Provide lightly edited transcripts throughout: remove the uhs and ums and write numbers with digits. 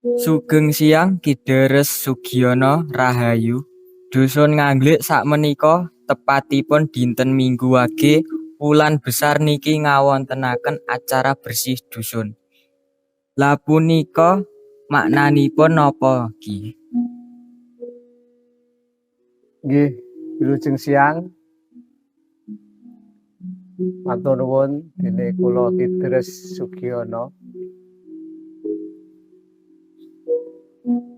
Sugeng siang Ki Deres Sugiono Rahayu. Dusun Nganglik sakmenika tepatipun dinten Minggu Wage wulan besar niki ngawontenaken acara bersih dusun. Lah punika maknanipun napa Ki? Nggih, wilujeng siang. Matur nuwun dene kula Ki Deres Sugiono.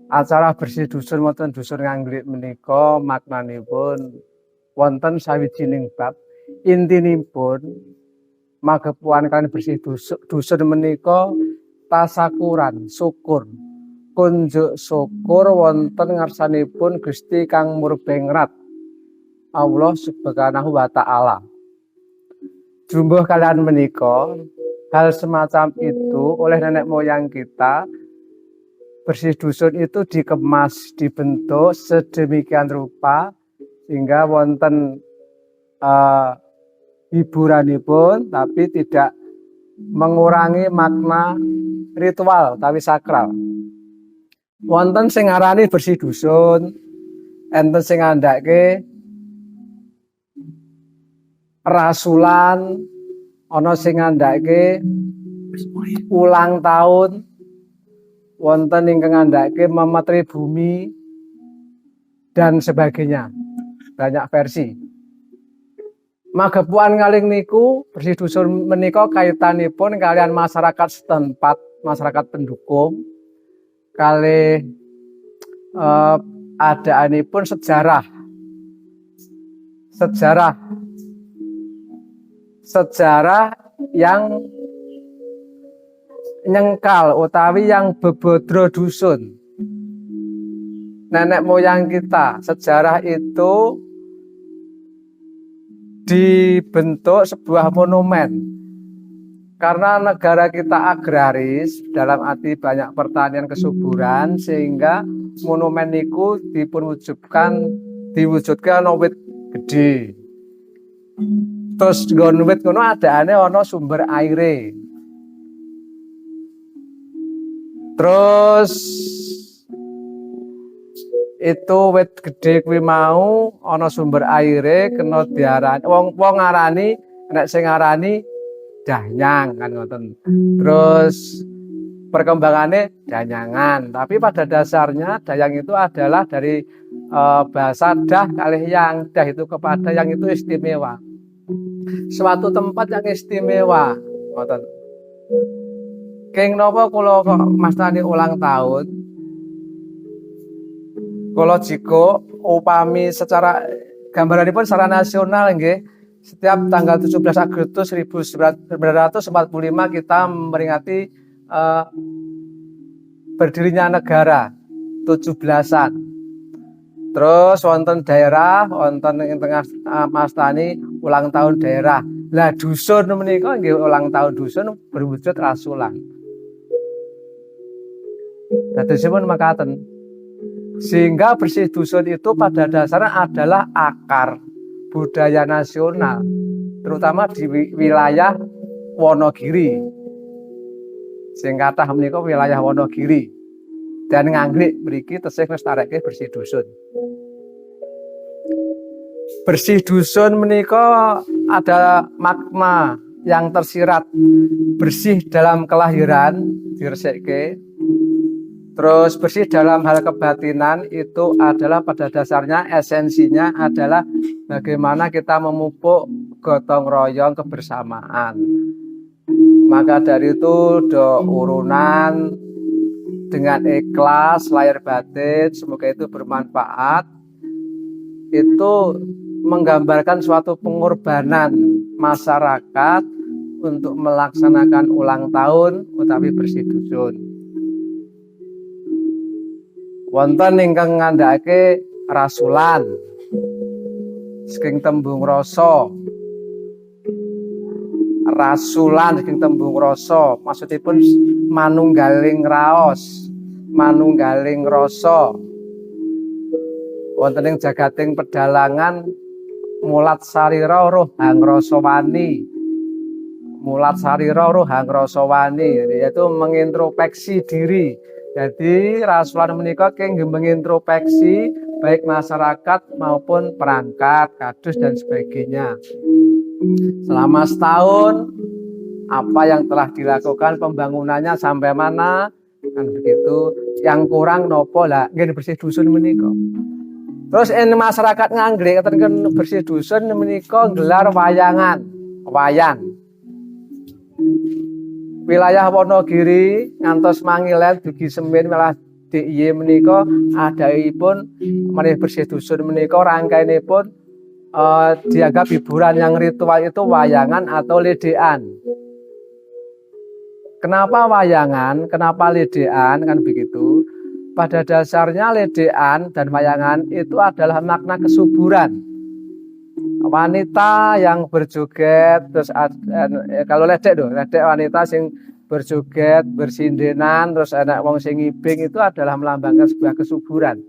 Acara bersih dusun wonten Dusun Nganglik menika maknanipun wonten sawijining bab. Intinipun magepuhan kaliyan bersih dusun menika tasakuran syukur. Kunjuk syukur wonten ngarsanipun Gusti Kang Murbengrat Allah Subhanahu wa taala. Jumbuh kalian menika hal semacam itu oleh nenek moyang kita. Bersih dusun itu dikemas, dibentuk sedemikian rupa sehingga wonten hiburanipun tapi tidak mengurangi makna ritual tapi sakral. Wonten sing ngarani bersih dusun, enten sing ngandhake rasulan, ana sing ngandhake ulang tahun, wonten ingkang ngandhake memetri bumi dan sebagainya. Banyak versi. Magepuhan kalih niku bersih dusun menika kaitanipun kalian masyarakat setempat, masyarakat pendukung kalih adaanipun sejarah yang nyengkal utawi yang bebodro dusun. Nenek moyang kita, sejarah itu dibentuk sebuah monumen. Karena negara kita agraris, dalam arti banyak pertanian kesuburan, sehingga monumen niku diwujudkan wit gede. Terus nggon wit ngono adaane ana sumber aire. Terus itu wit gede kuwi mau ana sumber aire kena diarani wong ngarani nek sing ngarani danyang kan ngoten. Terus perkembangannya danyangan, tapi pada dasarnya dayang itu adalah dari bahasa dah kalih yang. Dah itu kepada yang itu istimewa. Suatu tempat yang istimewa ngoten. Keng napa kula kok mastani ulang tahun? Kula jika upami secara gambaranipun secara nasional nggih, setiap tanggal 17 Agustus 1945 kita memperingati berdirinya negara 17-an. Terus wonten daerah, wonten ing tengah mastani ulang tahun daerah. Lah dusun menika nggih ulang tahun dusun berwujud rasulan. Dadosipun makaten. Sehingga bersih dusun itu pada dasarnya adalah akar budaya nasional, terutama di wilayah Wonogiri. Sing kathah menika wilayah Wonogiri dan Nganglik mriki tesih nglestareke bersih dusun. Bersih dusun menika ada makna yang tersirat. Bersih dalam kelahiran diresekke. Terus bersih dalam hal kebatinan itu adalah pada dasarnya esensinya adalah bagaimana kita memupuk gotong royong kebersamaan. Maka dari itu urunan dengan ikhlas lahir batin, semoga itu bermanfaat. Itu menggambarkan suatu pengorbanan masyarakat untuk melaksanakan ulang tahun utawi bersih dusun. Wonten ingkang ngandhake rasulan saking tembung rasa. Rasulan saking tembung rasa maksudipun manunggaling raos, manunggaling rasa. Wonten ing jagating pedalangan mulat sarira roh hang rasa wani. Mulat sarira roh hang rasa wani, yaitu mengintrospeksi diri Jadi rasulan menika kenging mengintrospeksi baik masyarakat maupun perangkat, kadus dan sebagainya. Selama setahun apa yang telah dilakukan pembangunannya sampai mana kan begitu, yang kurang nopo lah nggih bersih dusun menika. Terus ini masyarakat Nganggrek kan bersih dusun menika gelar wayangan, wayang. Wilayah Wonogiri ngantos Mangilen dugi Semin malah DIY menika adaipun meneh bersih dusun menika rangkainipun dianggap hiburan yang ritual itu wayangan atau ledean. Kenapa wayangan? Kenapa ledean? Kan begitu. Pada dasarnya ledean dan wayangan itu adalah makna kesuburan. Wanita yang berjoget, terus kalau ledek wanita sing berjoget, bersindenan, terus anak wong sing ngibing itu adalah melambangkan sebuah kesuburan.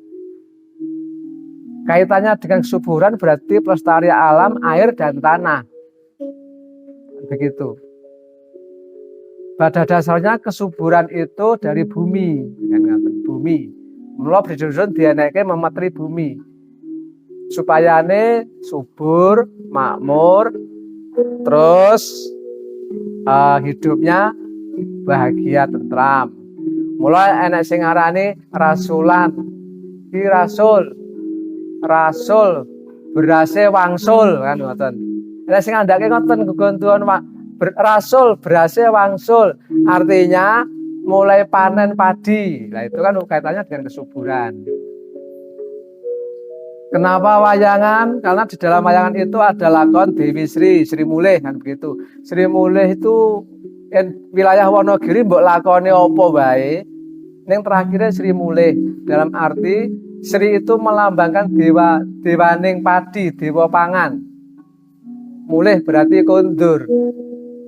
Kaitannya dengan kesuburan berarti pelestarian alam, air dan tanah. Begitu. Pada dasarnya kesuburan itu dari bumi, bumi. Mula berdusun dieneke memetri bumi. Supayane subur, makmur, terus hidupnya bahagia tentram. Mula enek sing ngarani rasulan. Ki rasul berase wangsul kan ngoten. Enek sing andake ngoten gegontuan rasul berase wangsul, artinya mulai panen padi. Nah itu kan kaitannya dengan kesuburan. Kenapa wayangan? Karena di dalam wayangan itu ada lakon Dewi Sri Mulih kan begitu. Sri Mulih itu wilayah Wonogiri mbok lakone apa wae. Ning terakhirnya Sri Mulih dalam arti Sri itu melambangkan dewaning padi, dewa pangan. Mulih berarti kondur.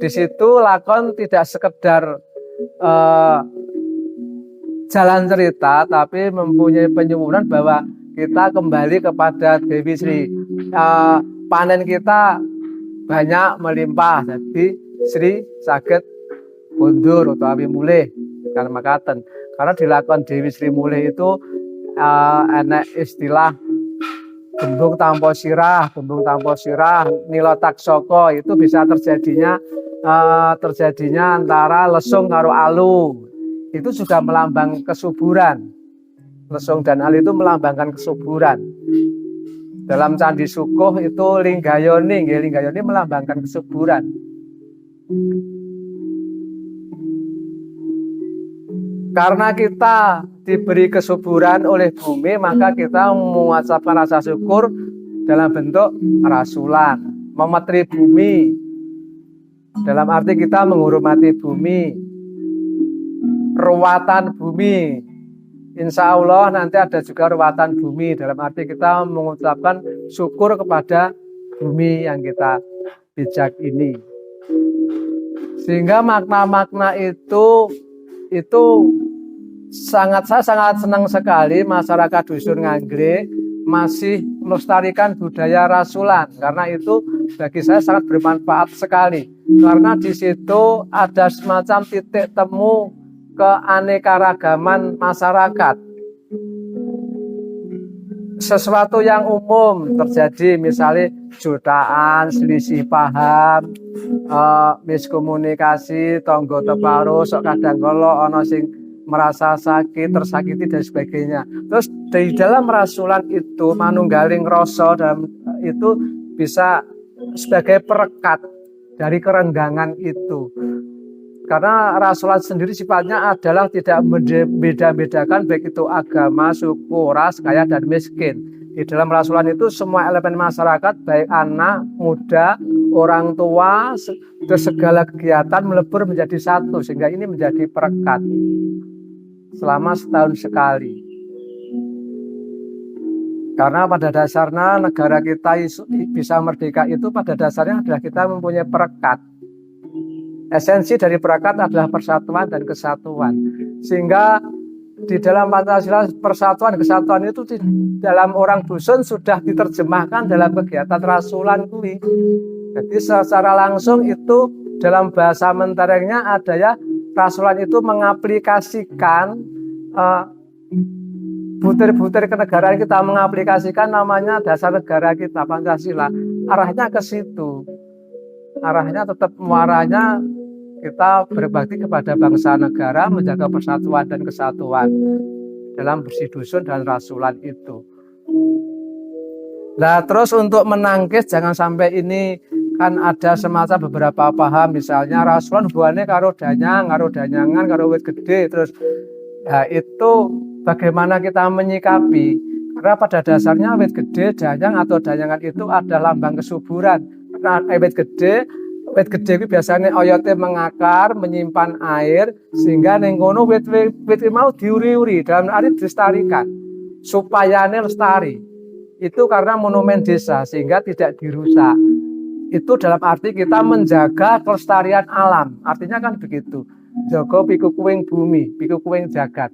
Di situ lakon tidak sekedar jalan cerita, tapi mempunyai penyempurnaan bahwa kita kembali kepada Dewi Sri. Panen kita banyak melimpah, jadi Sri saged kondur utawi mulih karena makaten. Karena di lakon Dewi Sri Mulih itu enak istilah gembung tanpa sirah, nila taksoko itu bisa terjadinya antara lesung karo alu. Itu juga melambang kesuburan. Lesung dan alu itu melambangkan kesuburan. Dalam Candi Sukuh itu linggayoni melambangkan kesuburan. Karena kita diberi kesuburan oleh bumi, maka kita mengucapkan rasa syukur dalam bentuk rasulan, memetri bumi. Dalam arti kita menghormati bumi, ruwatan bumi. Insya Allah nanti ada juga ruwatan bumi. Dalam arti kita mengucapkan syukur kepada bumi yang kita pijak ini. Sehingga makna-makna itu saya sangat senang sekali masyarakat Dusun Nganggrek masih melestarikan budaya rasulan, karena itu bagi saya sangat bermanfaat sekali. Karena di situ ada semacam titik temu keanekaragaman masyarakat. Sesuatu yang umum terjadi, misalnya jutaan, selisih paham, miskomunikasi, tonggo teparo, sok kadang kala ana sing merasa sakit, tersakiti dan sebagainya. Terus di dalam rasulan itu manunggaling rasa dalam itu bisa sebagai perekat dari kerenggangan itu. Karena rasulan sendiri sifatnya adalah tidak membeda-bedakan baik itu agama, suku, ras, kaya dan miskin. Di dalam rasulan itu semua elemen masyarakat baik anak, muda, orang tua, segala kegiatan melebur menjadi satu sehingga ini menjadi perekat selama setahun sekali. Karena pada dasarnya negara kita bisa merdeka itu pada dasarnya adalah kita mempunyai perekat. Esensi dari perekat adalah persatuan dan kesatuan. Sehingga di dalam Pancasila persatuan dan kesatuan itu di dalam orang dusun sudah diterjemahkan dalam kegiatan rasulan kuwi. Jadi secara langsung itu dalam bahasa menterengnya ada ya, rasulan itu mengaplikasikan eh, butir-butir kenegaraan kita mengaplikasikan namanya dasar negara kita Pancasila. Arahnya ke situ. Arahnya tetap muaranya kita berbakti kepada bangsa negara, menjaga persatuan dan kesatuan dalam bersih dusun dan rasulan itu. Nah, terus untuk menangkis jangan sampai ini kan ada semacam beberapa paham, misalnya rasulan hubungannya karo danyangan, karo wit gede, terus ya itu bagaimana kita menyikapi, karena pada dasarnya wit gede, danyang atau danyangan itu adalah lambang kesuburan. Nah, wit gede itu biasanya oyote mengakar, menyimpan air, sehingga nengkono wit mau diuri-uri, dalam arti dilestarikan supaya lestari. Itu karena monumen desa sehingga tidak dirusak. Itu dalam arti kita menjaga kelestarian alam. Artinya kan begitu. Jaga piku kuing bumi, piku kuing jagat.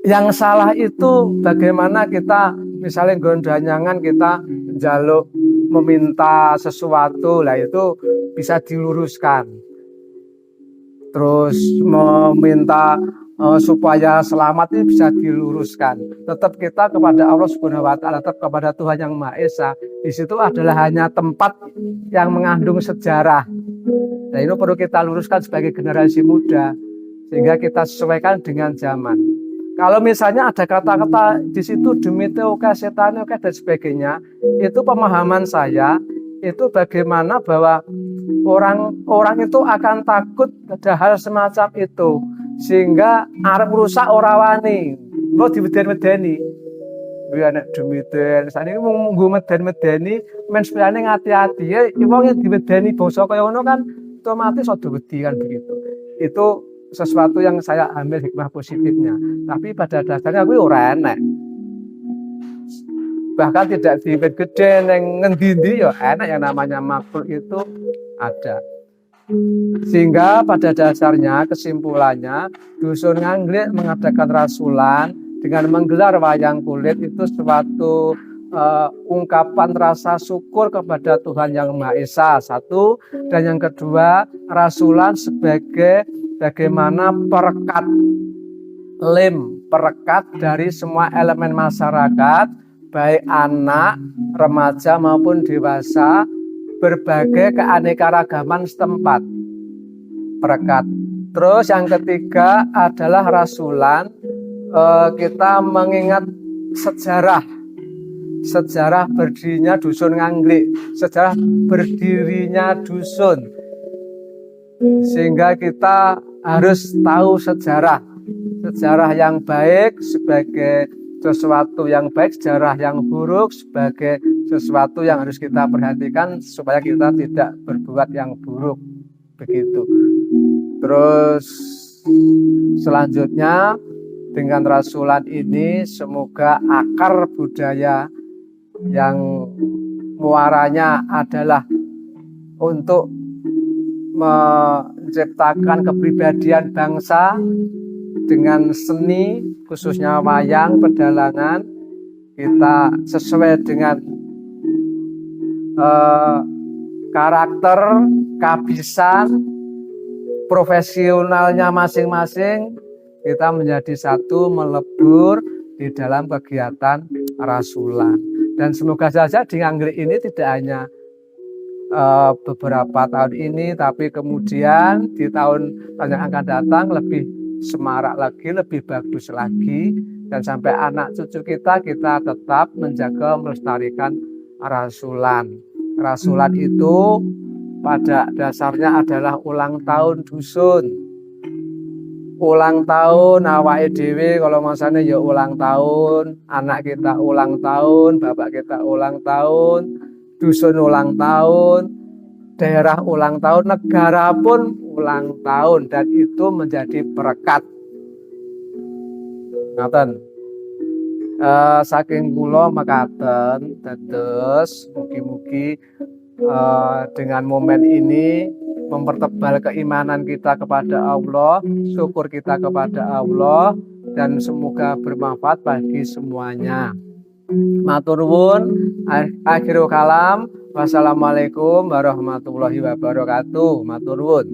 Yang salah itu bagaimana kita misalnya gondanyangan kita jaluk meminta sesuatu, lah itu bisa diluruskan. Terus meminta supaya selamat ini bisa diluruskan. Tetap kita kepada Allah Subhanahu wa taala, tetap kepada Tuhan Yang Maha Esa. Di situ adalah hanya tempat yang mengandung sejarah. Nah, ini perlu kita luruskan sebagai generasi muda sehingga kita sesuaikan dengan zaman. Kalau misalnya ada kata-kata di situ demi oke, setan oke dan sebagainya, itu pemahaman saya itu bagaimana bahwa orang itu akan takut ada hal semacam itu. Sehingga arep rusak ora wani. Engko diweden-wedeni. Kuwi anak dumiten, sakniki mung nggo meden-medeni, men sepurane ngati-ati. Ya wong yang diwedeni basa kaya ngono kan otomatis ada wedi kan begitu. Itu sesuatu yang saya ambil hikmah positifnya. Tapi pada dasarnya kuwi ora enak. Bahkan tidak diwet gede neng ngendi-endi ya enak, yang namanya makhluk itu ada. Sehingga pada dasarnya kesimpulannya Dusun Nganglik mengadakan rasulan dengan menggelar wayang kulit itu suatu ungkapan rasa syukur kepada Tuhan Yang Maha Esa, satu, dan yang kedua rasulan sebagai bagaimana perekat perekat dari semua elemen masyarakat, baik anak, remaja maupun dewasa, berbagai keanekaragaman setempat, perekat. Terus yang ketiga adalah rasulan, kita mengingat sejarah berdirinya Dusun Nganglik, sejarah berdirinya dusun, sehingga kita harus tahu sejarah yang baik sebagai sesuatu yang baik, sejarah yang buruk sebagai sesuatu yang harus kita perhatikan supaya kita tidak berbuat yang buruk, begitu. Terus selanjutnya dengan rasulan ini semoga akar budaya yang muaranya adalah untuk menciptakan kepribadian bangsa dengan seni, khususnya wayang, pedalangan, kita sesuai dengan karakter, kehabisan, profesionalnya masing-masing, kita menjadi satu, melebur di dalam kegiatan rasulan. Dan semoga saja di Nganglik ini tidak hanya beberapa tahun ini, tapi kemudian di tahun yang akan datang lebih semarak lagi, lebih bagus lagi, dan sampai anak cucu kita tetap menjaga, melestarikan rasulan. Rasulan itu pada dasarnya adalah ulang tahun dusun, ulang tahun awake dhewe, kalau masane ya ulang tahun, anak kita ulang tahun, bapak kita ulang tahun, dusun ulang tahun, daerah ulang tahun, negara pun ulang tahun, dan itu menjadi perekat. Ngaten. Saking kula mekaten, dados mugi-mugi dengan momen ini mempertebal keimanan kita kepada Allah, syukur kita kepada Allah, dan semoga bermanfaat bagi semuanya. Matur nuwun. Akhirul kalam. Wassalamualaikum warahmatullahi wabarakatuh. Matur nuwun.